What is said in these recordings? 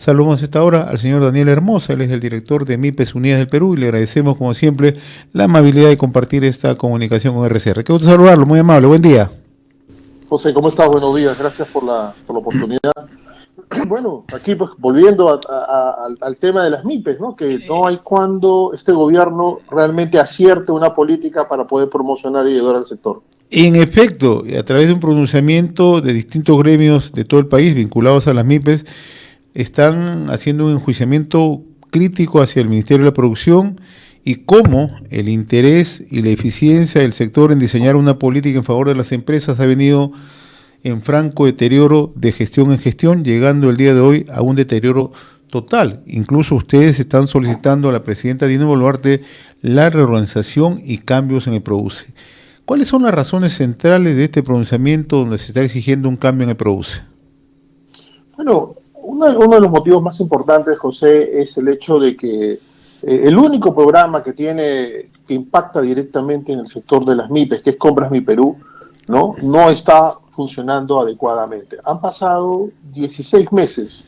Saludamos a esta hora al señor Daniel Hermosa, él es el director de MIPES Unidas del Perú y le agradecemos como siempre la amabilidad de compartir esta comunicación con RCR. Qué gusto saludarlo, muy amable, buen día. José, ¿cómo estás? Buenos días, gracias por la oportunidad. Bueno, aquí pues volviendo al tema de las MIPES, ¿no? Que no hay cuando este gobierno realmente acierte una política para poder promocionar y ayudar al sector. En efecto, a través de un pronunciamiento de distintos gremios de todo el país vinculados a las MIPES, están haciendo un enjuiciamiento crítico hacia el Ministerio de la Producción y cómo el interés y la eficiencia del sector en diseñar una política en favor de las empresas ha venido en franco deterioro de gestión en gestión, llegando el día de hoy a un deterioro total. Incluso ustedes están solicitando a la presidenta Dina Boluarte la reorganización y cambios en el PRODUCE. ¿Cuáles son las razones centrales de este pronunciamiento donde se está exigiendo un cambio en el PRODUCE? Bueno, uno de los motivos más importantes, José, es el hecho de que el único programa que impacta directamente en el sector de las MIPES, que es Compras Mi Perú, no está funcionando adecuadamente. Han pasado 16 meses,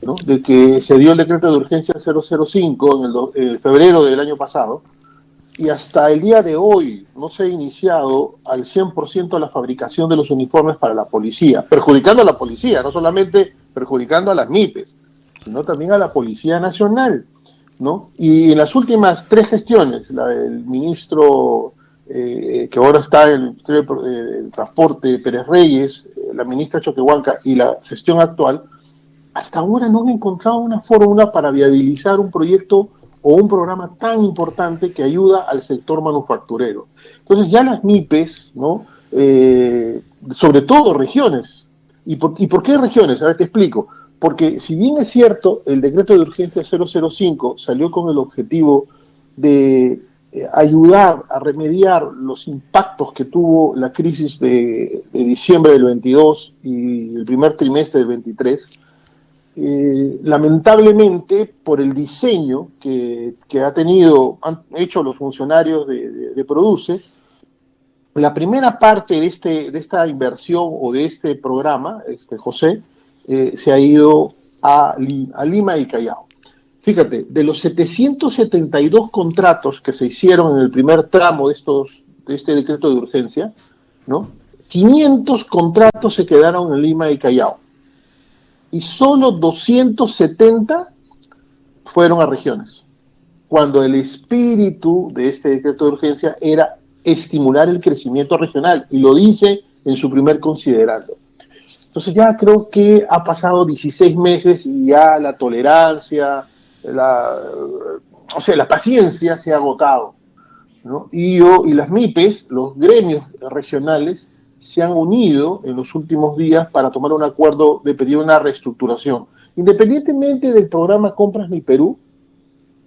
¿no?, de que se dio el decreto de urgencia 005 en febrero del año pasado, y hasta el día de hoy no se ha iniciado al 100% la fabricación de los uniformes para la policía, perjudicando a la policía, no solamente perjudicando a las MIPES, sino también a la Policía Nacional, ¿no? Y en las últimas 3 gestiones, la del ministro que ahora está en el Ministerio de Transporte, Pérez Reyes, la ministra Choquehuanca, y la gestión actual, hasta ahora no han encontrado una fórmula para viabilizar un proyecto o un programa tan importante que ayuda al sector manufacturero. Entonces ya las MIPES, ¿no?, sobre todo regiones. ¿Y por qué regiones? A ver, te explico. Porque si bien es cierto, el decreto de urgencia 005 salió con el objetivo de ayudar a remediar los impactos que tuvo la crisis de diciembre del 22 y el primer trimestre del 23, lamentablemente, por el diseño que han hecho los funcionarios de Produce, la primera parte de esta inversión o de este programa, José, se ha ido a Lima y Callao. Fíjate, de los 772 contratos que se hicieron en el primer tramo de este decreto de urgencia, ¿no?, 500 contratos se quedaron en Lima y Callao. Y solo 270 fueron a regiones, cuando el espíritu de este decreto de urgencia era estimular el crecimiento regional, y lo dice en su primer considerando. Entonces ya creo que ha pasado 16 meses y ya la tolerancia, la paciencia se ha agotado, ¿no? Y las MIPES, los gremios regionales, se han unido en los últimos días para tomar un acuerdo de pedir una reestructuración. Independientemente del programa Compras Mi Perú,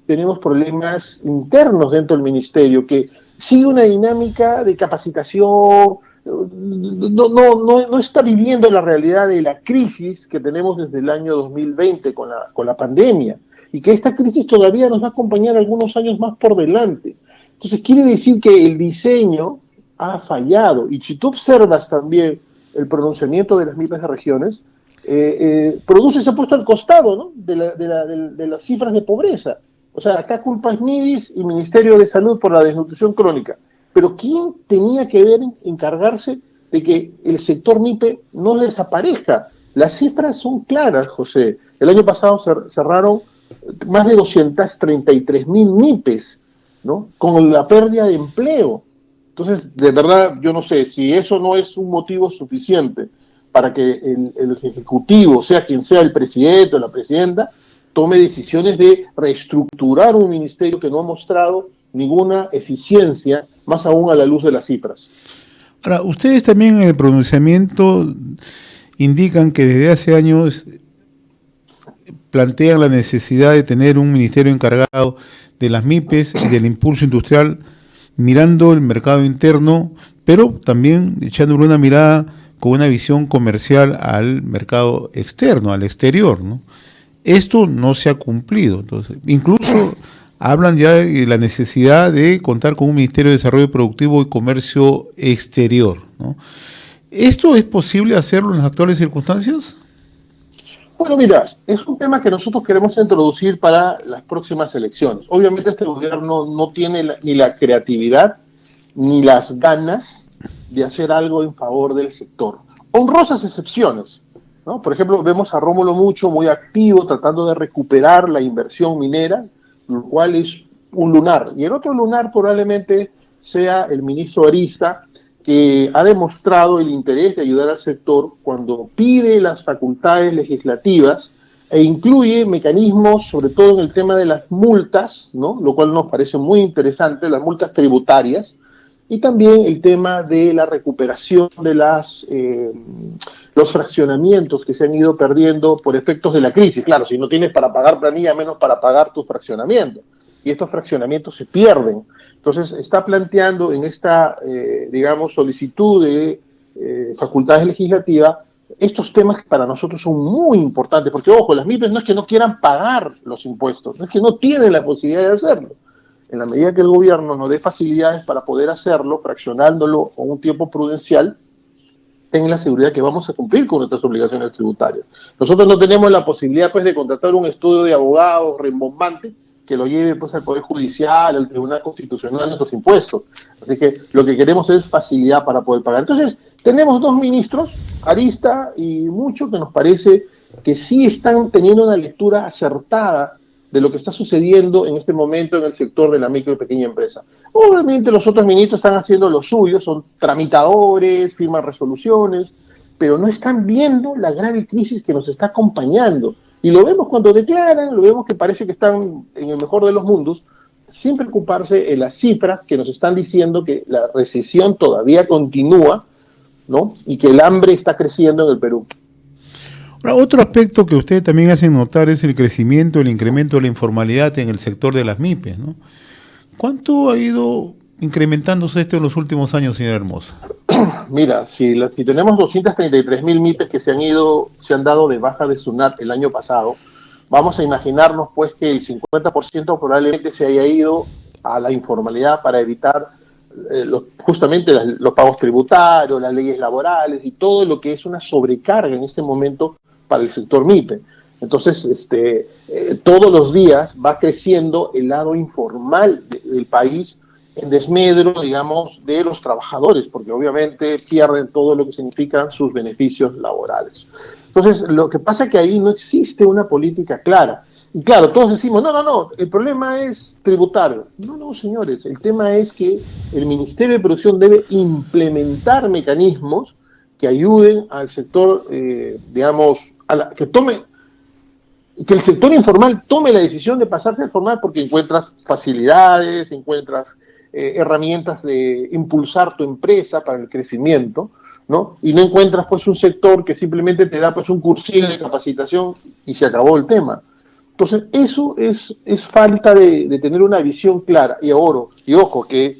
tenemos problemas internos dentro del ministerio, que sigue una dinámica de capacitación, no está viviendo la realidad de la crisis que tenemos desde el año 2020 con la pandemia, y que esta crisis todavía nos va a acompañar algunos años más por delante. Entonces quiere decir que el diseño ha fallado, y si tú observas también el pronunciamiento de las MIPES de regiones, Produce se ha puesto al costado, ¿no?, de las cifras de pobreza. O sea, acá culpa es MIDIS y Ministerio de Salud por la desnutrición crónica. Pero ¿quién tenía que encargarse de que el sector MIPE no desaparezca? Las cifras son claras, José. El año pasado cerraron más de 233.000 MIPES, ¿no?, con la pérdida de empleo. Entonces, de verdad, yo no sé si eso no es un motivo suficiente para que el Ejecutivo, sea quien sea el presidente o la presidenta, tome decisiones de reestructurar un ministerio que no ha mostrado ninguna eficiencia, más aún a la luz de las cifras. Ahora, ustedes también en el pronunciamiento indican que desde hace años plantean la necesidad de tener un ministerio encargado de las MIPES y del impulso industrial, mirando el mercado interno, pero también echándole una mirada con una visión comercial al mercado externo, al exterior, ¿no? Esto no se ha cumplido. Entonces, incluso hablan ya de la necesidad de contar con un Ministerio de Desarrollo Productivo y Comercio Exterior, ¿no? ¿Esto es posible hacerlo en las actuales circunstancias? Bueno, mira, es un tema que nosotros queremos introducir para las próximas elecciones. Obviamente este gobierno no tiene ni la creatividad ni las ganas de hacer algo en favor del sector. Honrosas excepciones, ¿no? Por ejemplo, vemos a Rómulo Mucho muy activo tratando de recuperar la inversión minera, lo cual es un lunar. Y el otro lunar probablemente sea el ministro Arista, que ha demostrado el interés de ayudar al sector cuando pide las facultades legislativas e incluye mecanismos, sobre todo en el tema de las multas, ¿no? Lo cual nos parece muy interesante, las multas tributarias, y también el tema de la recuperación de los fraccionamientos que se han ido perdiendo por efectos de la crisis. Claro, si no tienes para pagar planilla, menos para pagar tu fraccionamiento. Y estos fraccionamientos se pierden. Entonces, está planteando en esta, digamos, solicitud de facultades legislativas estos temas que para nosotros son muy importantes. Porque, ojo, las MIPES no es que no quieran pagar los impuestos, no es que no tienen la posibilidad de hacerlo. En la medida que el gobierno nos dé facilidades para poder hacerlo, fraccionándolo con un tiempo prudencial, tengan la seguridad que vamos a cumplir con nuestras obligaciones tributarias. Nosotros no tenemos la posibilidad pues, de contratar un estudio de abogados rimbombante que lo lleve pues, al Poder Judicial, al Tribunal Constitucional, nuestros impuestos. Así que lo que queremos es facilidad para poder pagar. Entonces, tenemos dos ministros, Arista y Mucho, que nos parece que sí están teniendo una lectura acertada de lo que está sucediendo en este momento en el sector de la micro y pequeña empresa. Obviamente los otros ministros están haciendo lo suyo, son tramitadores, firman resoluciones, pero no están viendo la grave crisis que nos está acompañando. Y lo vemos cuando declaran, lo vemos que parece que están en el mejor de los mundos, sin preocuparse en las cifras que nos están diciendo que la recesión todavía continúa, ¿no? Y que el hambre está creciendo en el Perú. Ahora, otro aspecto que ustedes también hacen notar es el crecimiento, el incremento de la informalidad en el sector de las MIPES, ¿no? ¿Cuánto ha ido incrementándose esto en los últimos años, señora Hermosa? Mira, si tenemos 233.000 MIPES que se han dado de baja de SUNAT el año pasado, vamos a imaginarnos pues que el 50% probablemente se haya ido a la informalidad para evitar justamente los pagos tributarios, las leyes laborales y todo lo que es una sobrecarga en este momento para el sector MIPE. Entonces, todos los días va creciendo el lado informal del país en desmedro, digamos, de los trabajadores, porque obviamente pierden todo lo que significan sus beneficios laborales. Entonces, lo que pasa es que ahí no existe una política clara. Y claro, todos decimos, no, el problema es tributario. No, señores, el tema es que el Ministerio de Producción debe implementar mecanismos que ayuden al sector, digamos, que el sector informal tome la decisión de pasarse al formal porque encuentras facilidades, encuentras herramientas de impulsar tu empresa para el crecimiento, ¿no? Y no encuentras pues un sector que simplemente te da pues un cursillo de capacitación y se acabó el tema. Entonces, eso es falta de tener una visión clara. Y ojo, que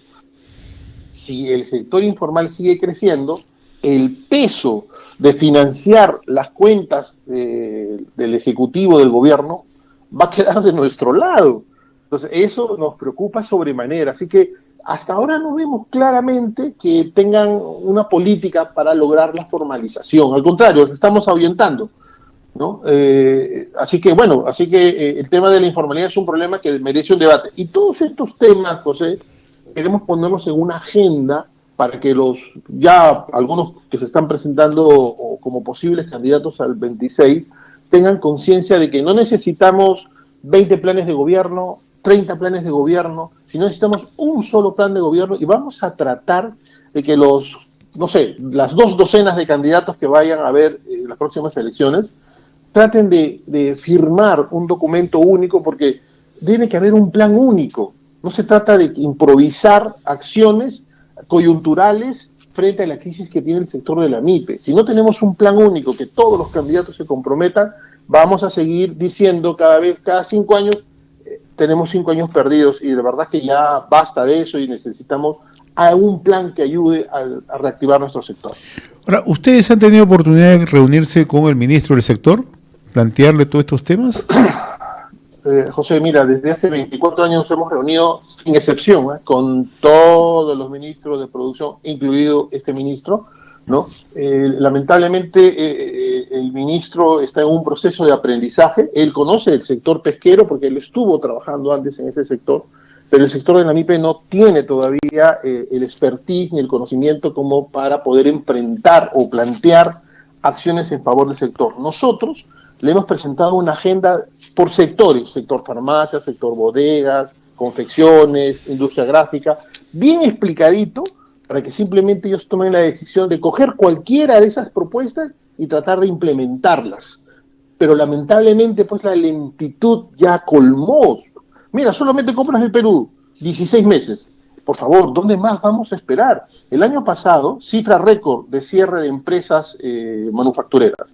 si el sector informal sigue creciendo, el peso de financiar las cuentas del Ejecutivo, del Gobierno, va a quedar de nuestro lado. Entonces, eso nos preocupa sobremanera. Así que hasta ahora no vemos claramente que tengan una política para lograr la formalización. Al contrario, los estamos ahuyentando, ¿no? Así que el tema de la informalidad es un problema que merece un debate. Y todos estos temas, José, queremos ponerlos en una agenda para que algunos que se están presentando como posibles candidatos al 26 tengan conciencia de que no necesitamos 20 planes de gobierno, 30 planes de gobierno, sino necesitamos un solo plan de gobierno y vamos a tratar de que las 2 docenas de candidatos que vayan a haber en las próximas elecciones traten de firmar un documento único porque tiene que haber un plan único. No se trata de improvisar acciones coyunturales frente a la crisis que tiene el sector de la MIPE. Si no tenemos un plan único que todos los candidatos se comprometan, vamos a seguir diciendo cada 5 años, tenemos 5 años perdidos y de verdad que ya basta de eso y necesitamos un plan que ayude a reactivar nuestro sector. Ahora, ¿ustedes han tenido oportunidad de reunirse con el ministro del sector? ¿Plantearle todos estos temas? José, mira, desde hace 24 años nos hemos reunido, sin excepción, con todos los ministros de producción, incluido este ministro, ¿no? Lamentablemente, el ministro está en un proceso de aprendizaje. Él conoce el sector pesquero porque él estuvo trabajando antes en ese sector, pero el sector de la MIPE no tiene todavía el expertise ni el conocimiento como para poder enfrentar o plantear acciones en favor del sector. Nosotros le hemos presentado una agenda por sectores, sector farmacia, sector bodegas, confecciones, industria gráfica, bien explicadito, para que simplemente ellos tomen la decisión de coger cualquiera de esas propuestas y tratar de implementarlas. Pero lamentablemente, pues la lentitud ya colmó. Mira, solamente compras del Perú, 16 meses. Por favor, ¿dónde más vamos a esperar? El año pasado, cifra récord de cierre de empresas manufactureras.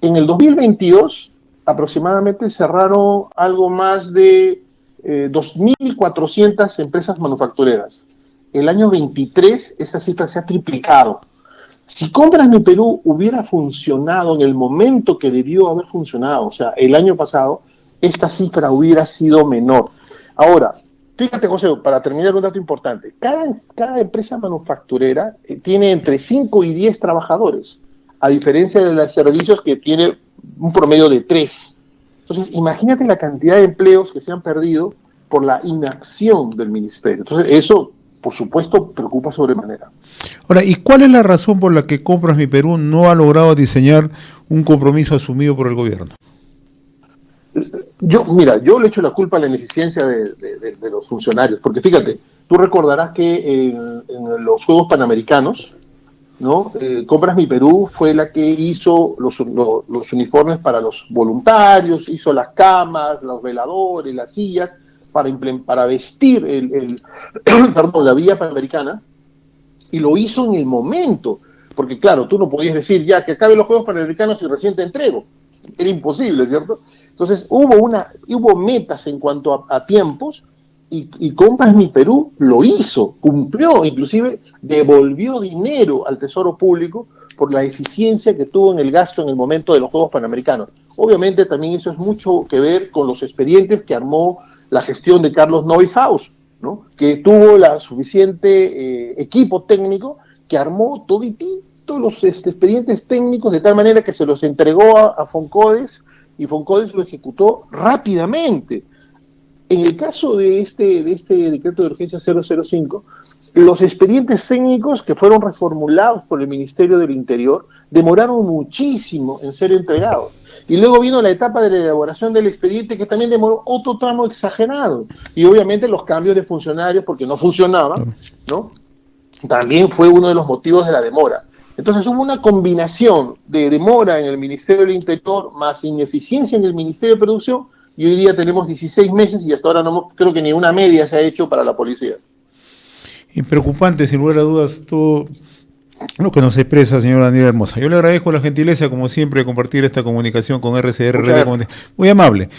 En el 2022, aproximadamente cerraron algo más de 2.400 empresas manufactureras. El año 23 esa cifra se ha triplicado. Si Compras Mi Perú hubiera funcionado en el momento que debió haber funcionado, o sea, el año pasado, esta cifra hubiera sido menor. Ahora, fíjate, José, para terminar un dato importante. Cada empresa manufacturera tiene entre 5 y 10 trabajadores, a diferencia de los servicios que tiene un promedio de 3. Entonces, imagínate la cantidad de empleos que se han perdido por la inacción del ministerio. Entonces, eso, por supuesto, preocupa sobremanera. Ahora, ¿y cuál es la razón por la que Compras Mi Perú no ha logrado diseñar un compromiso asumido por el gobierno? Yo le echo la culpa a la ineficiencia de los funcionarios, porque fíjate, tú recordarás que en los Juegos Panamericanos, ¿no? Compras Mi Perú fue la que hizo los uniformes para los voluntarios, hizo las camas, los veladores, las sillas, para vestir perdón, la Villa Panamericana, y lo hizo en el momento, porque claro, tú no podías decir ya que acaben los Juegos Panamericanos y recién te entrego, era imposible, ¿cierto? Entonces hubo metas en cuanto a tiempos, y Compras Mi Perú lo hizo, cumplió, inclusive devolvió dinero al Tesoro Público por la eficiencia que tuvo en el gasto en el momento de los Juegos Panamericanos. Obviamente también eso es mucho que ver con los expedientes que armó la gestión de Carlos Neuhaus, ¿no? Que tuvo la suficiente equipo técnico que armó todos los expedientes técnicos de tal manera que se los entregó a Foncodes, y Foncodes lo ejecutó rápidamente. En el caso de este decreto de urgencia 005, los expedientes técnicos que fueron reformulados por el Ministerio del Interior demoraron muchísimo en ser entregados. Y luego vino la etapa de la elaboración del expediente, que también demoró otro tramo exagerado. Y obviamente los cambios de funcionarios, porque no funcionaban, ¿no? También fue uno de los motivos de la demora. Entonces hubo una combinación de demora en el Ministerio del Interior más ineficiencia en el Ministerio de Producción, y hoy día tenemos 16 meses y hasta ahora no creo que ni una media se ha hecho para la policía. Y preocupante, sin lugar a dudas, todo lo que nos expresa, señor Daniel Hermosa. Yo le agradezco la gentileza, como siempre, de compartir esta comunicación con RCR. Muy amable.